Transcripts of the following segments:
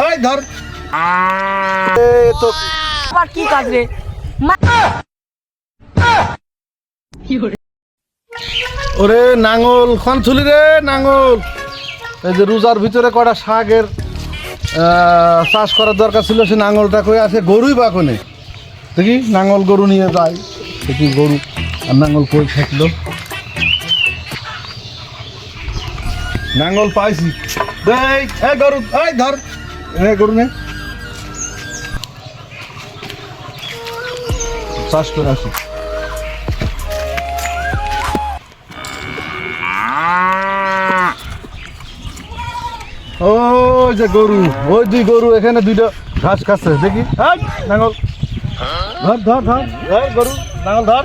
এই ধর তো আবার কি কাজ রে? ওরে নাঙ্গল খন ছুলি রে নাঙ্গল। এই যে রোজার ভিতরে কটা শাকের চাষ করার দরকার ছিল, সে নাঙ্গলটা কই আছে? গরুই বা কোনে দেখি, নাঙ্গল গরু নিয়ে যাই দেখি গরু আর নাঙ্গল কই থাকলো। নাঙ্গল পাইছি, এই গরু, এই ধর গরু নে, চাষ করে আসি। ওই যে গরু, ওই দুই গরু এখানে দুইটা ঘাস খাচ্ছে দেখি। নাঙ্গল ধর ধর ধর, এই গরু নাঙ্গল ধর।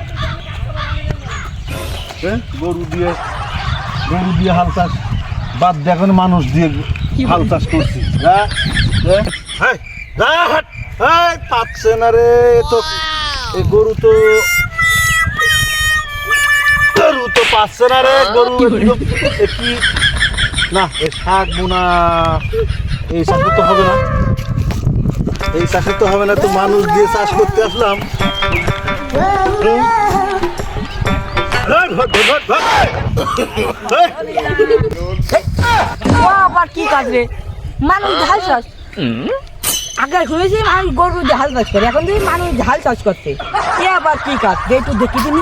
গরু দিয়ে হাল চাষ বাদ দিয়ে এখন মানুষ দিয়ে হাল চাষ করছি। পাচ্ছে না রে, তো এই গরু তো পাচ্ছে না রে গরু। কি না, এই শাক বোনা, এই চাষে তো হবে না, এই চাষে তো হবে না, তো মানুষ দিয়ে চাষ করতে আসলাম। আবার কি কাজ রে? মানুষ ঝাল চাষ আগে শুনেছি, মানুষ গরু ঝাল চাষ করে, এখন দেখি মানুষ ঝাল চাষ করতে। এ আবার কি কাজ? একটু দেখি তুমি।